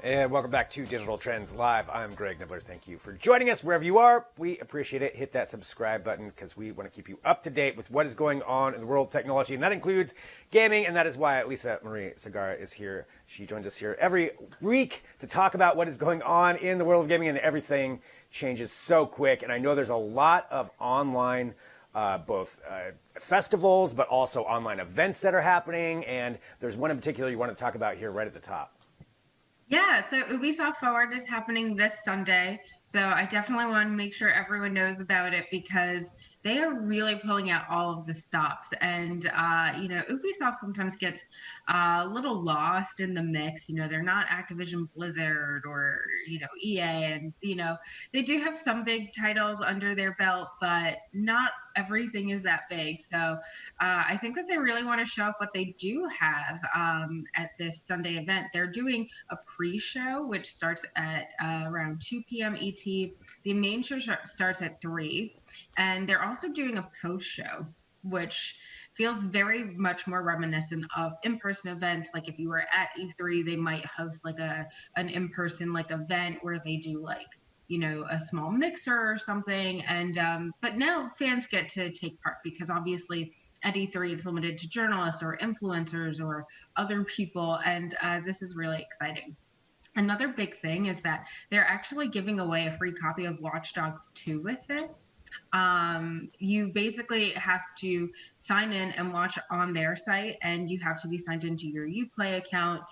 And welcome back to Digital Trends Live. I'm Greg Nibbler. Thank you for joining us wherever you are. We appreciate it. Hit that subscribe button because we want to keep you up to date with what is going on in the world of technology, and that includes gaming, and that is why Lisa Marie Segarra is here. She joins us here every week to talk about what is going on in the world of gaming, and everything changes so quick. And I know there's a lot of online both festivals, but also online events that are happening, and there's one in particular you want to talk about here right at the top. Yeah, so Ubisoft Forward is happening this Sunday. So I definitely want to make sure everyone knows about it because they are really pulling out all of the stops. And, Ubisoft sometimes gets a little lost in the mix. They're not Activision Blizzard or, EA. And, they do have some big titles under their belt, but not everything is that big. So I think that they really want to show off what they do have at this Sunday event. They're doing a pre-show, which starts at around 2 p.m. ET. The main show starts at 3, and they're also doing a post-show, which feels very much more reminiscent of in-person events. Like if you were at E3, they might host like an in-person event where they do a small mixer or something. And but now fans get to take part because obviously at E3 it's limited to journalists or influencers or other people, and this is really exciting. Another big thing is that they're actually giving away a free copy of Watch Dogs 2 with this. You basically have to sign in and watch on their site, and you have to be signed into your Uplay account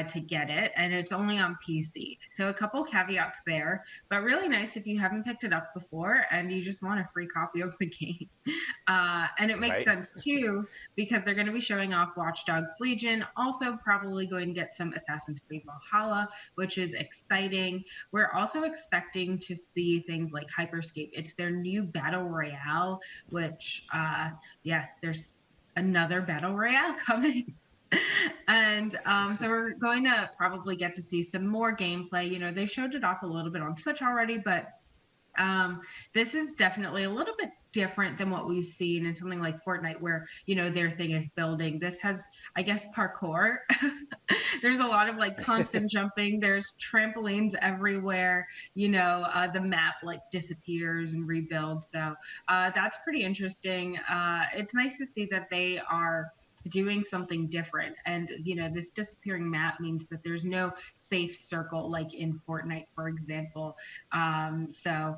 to get it, and it's only on PC. So a couple caveats there, but really nice if you haven't picked it up before and you just want a free copy of the game. And it makes sense too because they're going to be showing off Watch Dogs Legion, also probably going to get some Assassin's Creed Valhalla, which is exciting. We're also expecting to see things like Hyperscape. It's their new battle royale, which yes, there's another battle royale coming. And so we're going to probably get to see some more gameplay. They showed it off a little bit on Twitch already, but this is definitely a little bit different than what we've seen in something like Fortnite where, their thing is building. This has, I guess, parkour. There's a lot of constant jumping. There's trampolines everywhere. The map disappears and rebuilds. So that's pretty interesting. It's nice to see that they are doing something different, and this disappearing map means that there's no safe circle like in Fortnite, for example. So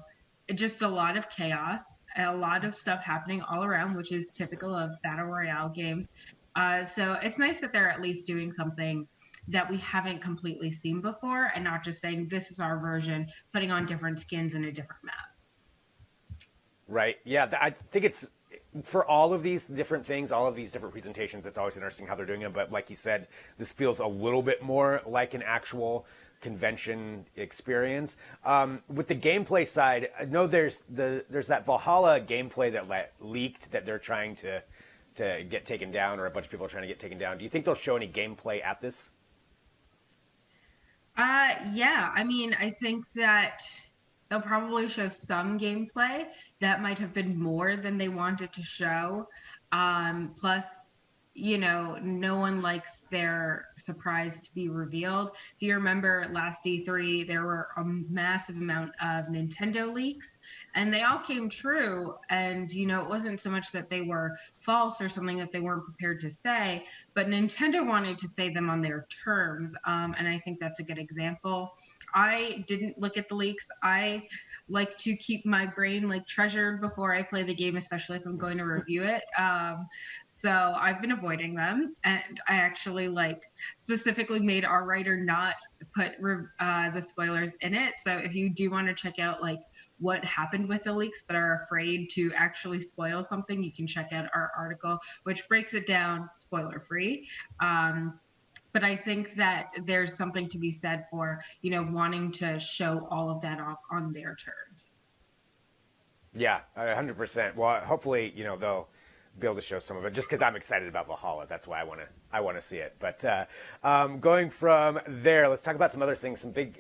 just a lot of chaos, a lot of stuff happening all around, which is typical of battle royale games. So it's nice that they're at least doing something that we haven't completely seen before and not just saying this is our version, putting on different skins in a different map. Right. Yeah, I think it's for all of these different things, all of these different presentations, it's always interesting how they're doing it. But like you said, this feels a little bit more like an actual convention experience. With the gameplay side, I know there's that Valhalla gameplay that leaked that they're trying to get taken down, or a bunch of people are trying to get taken down. Do you think they'll show any gameplay at this? Yeah, I mean, I think that they'll probably show some gameplay that might have been more than they wanted to show. Plus, no one likes their surprise to be revealed. If you remember last E3, there were a massive amount of Nintendo leaks, and they all came true. And, it wasn't so much that they were false or something that they weren't prepared to say, but Nintendo wanted to say them on their terms. And I think that's a good example. I didn't look at the leaks. I like to keep my brain treasured before I play the game, especially if I'm going to review it. So I've been avoiding them, and I actually specifically made our writer not put the spoilers in it. So if you do want to check out what happened with the leaks but are afraid to actually spoil something, you can check out our article, which breaks it down spoiler free. But I think that there's something to be said for, wanting to show all of that off on their terms. Yeah, 100%. Well, hopefully, they'll be able to show some of it just because I'm excited about Valhalla. That's why I want to see it. But going from there, let's talk about some other things, some big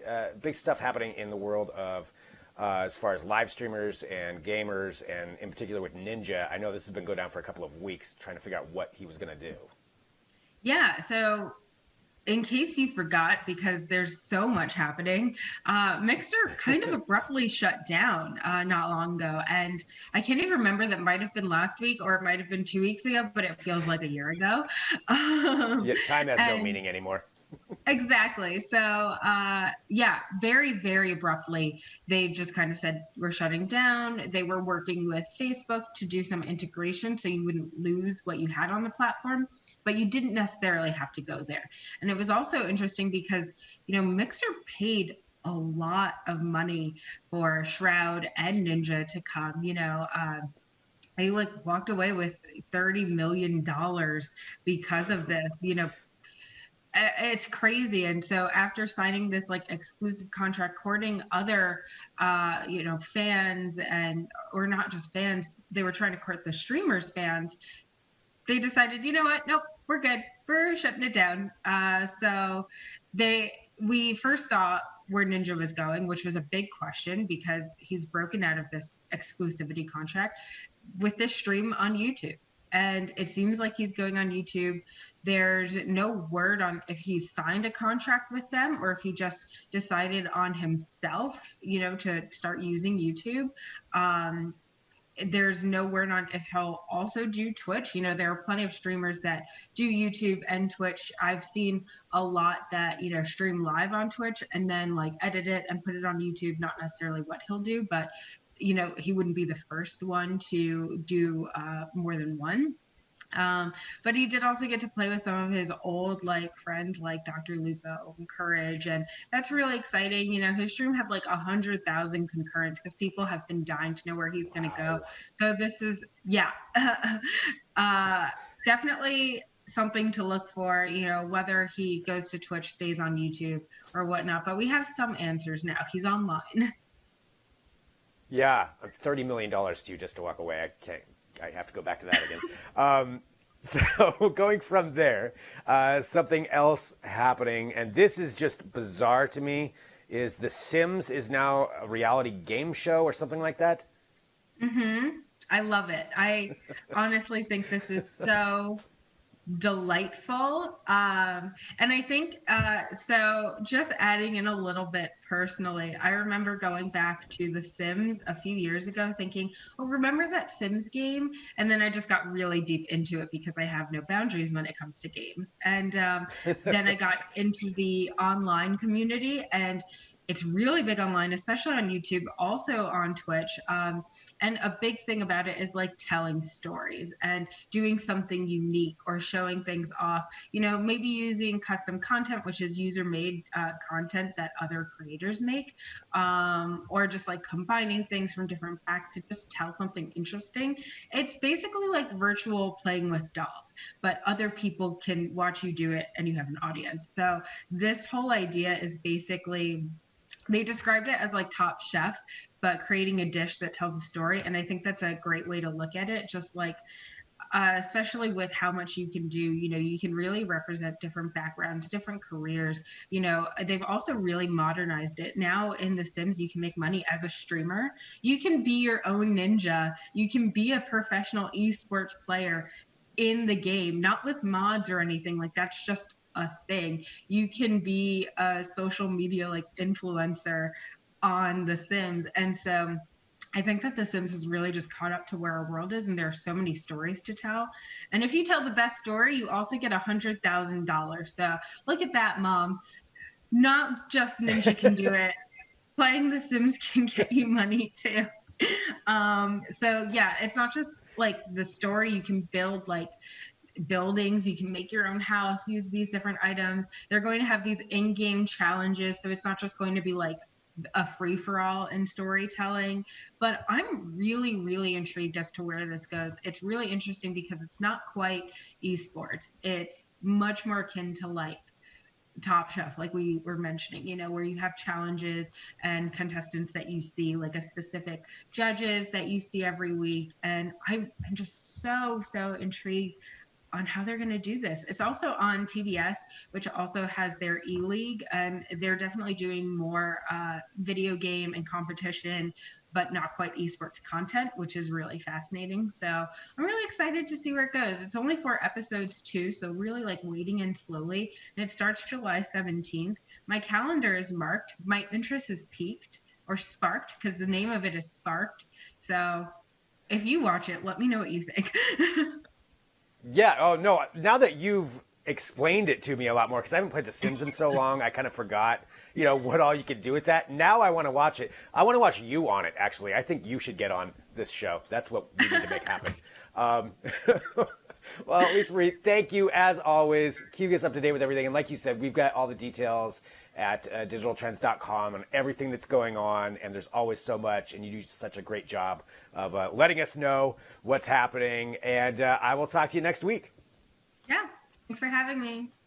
stuff happening in the world of as far as live streamers and gamers, and in particular with Ninja. I know this has been going down for a couple of weeks trying to figure out what he was going to do. Yeah, so in case you forgot, because there's so much happening, Mixer kind of abruptly shut down not long ago. And I can't even remember, that might have been last week or it might have been 2 weeks ago, but it feels like a year ago. Yeah, time has no And meaning anymore. exactly. So, yeah, very, very abruptly, they just kind of said, we're shutting down. They were working with Facebook to do some integration so you wouldn't lose what you had on the platform, but you didn't necessarily have to go there. And it was also interesting because, Mixer paid a lot of money for Shroud and Ninja to come. They like walked away with $30 million because of this. It's crazy. And so after signing this like exclusive contract, courting other fans, and or not just fans, they were trying to court the streamers fans. They decided, you know what, nope, we're good, we're shutting it down. So we first saw where Ninja was going, which was a big question because he's broken out of this exclusivity contract with this stream on YouTube. And it seems like he's going on YouTube. There's no word on if he's signed a contract with them or if he just decided on himself, to start using YouTube. There's no word on if he'll also do Twitch. There are plenty of streamers that do YouTube and Twitch. I've seen a lot that, stream live on Twitch and then like edit it and put it on YouTube. Not necessarily what he'll do, but he wouldn't be the first one to do more than one. But he did also get to play with some of his old like friends like Dr. Lupo and Courage, and that's really exciting. His stream had like 100,000 concurrents because people have been dying to know where he's going to go. So this is, yeah, definitely something to look for. Whether he goes to Twitch, stays on YouTube, or whatnot. But we have some answers now. He's online. Yeah, $30 million to you just to walk away. I can't. I have to go back to that again. So going from there, something else happening, and this is just bizarre to me, is The Sims is now a reality game show or something like that. I love it. I honestly think this is so delightful. And I think, so just adding in a little bit personally, I remember going back to The Sims a few years ago thinking, oh, remember that Sims game? And then I just got really deep into it because I have no boundaries when it comes to games. And then I got into the online community, and it's really big online, especially on YouTube, also on Twitch. And a big thing about it is like telling stories and doing something unique or showing things off, maybe using custom content, which is user made content that other creators make, or just like combining things from different packs to just tell something interesting. It's basically like virtual playing with dolls, but other people can watch you do it and you have an audience. So this whole idea is basically, they described it as like Top Chef, but creating a dish that tells a story. And I think that's a great way to look at it. Just like, especially with how much you can do, you can really represent different backgrounds, different careers. They've also really modernized it. Now in The Sims, you can make money as a streamer. You can be your own ninja. You can be a professional esports player in the game, not with mods or anything. Like that's just a thing. You can be a social media like influencer on The Sims. And so I think that The Sims has really just caught up to where our world is, and there are so many stories to tell. And if you tell the best story, you also get $100,000. So look at that, Mom. Not just Ninja can do it. Playing The Sims can get you money too. So yeah, it's not just like the story. You can build like buildings, you can make your own house, use these different items. They're going to have these in-game challenges, so it's not just going to be like a free-for-all in storytelling. But I'm really, really intrigued as to where this goes. It's really interesting because it's not quite esports. It's much more akin to like Top Chef, like we were mentioning, where you have challenges and contestants that you see, like a specific judges that you see every week. And I'm just so, so intrigued on how they're going to do this. It's also on TBS, which also has their e-league, and they're definitely doing more video game and competition, but not quite esports content, which is really fascinating. So I'm really excited to see where it goes. It's only 4 episodes too, so really like wading in slowly. And it starts July 17th. My calendar is marked. My interest is peaked or sparked because the name of it is Sparked. So if you watch it, let me know what you think. Yeah. Oh no. Now that you've explained it to me a lot more, because I haven't played The Sims in so long, I kind of forgot, what all you could do with that. Now I want to watch it. I want to watch you on it. Actually, I think you should get on this show. That's what we need to make happen. Um, well, Lisa Marie, thank you as always. Keep us up to date with everything. And like you said, we've got all the details at digitaltrends.com on everything that's going on. And there's always so much. And you do such a great job of letting us know what's happening. And I will talk to you next week. Yeah. Thanks for having me.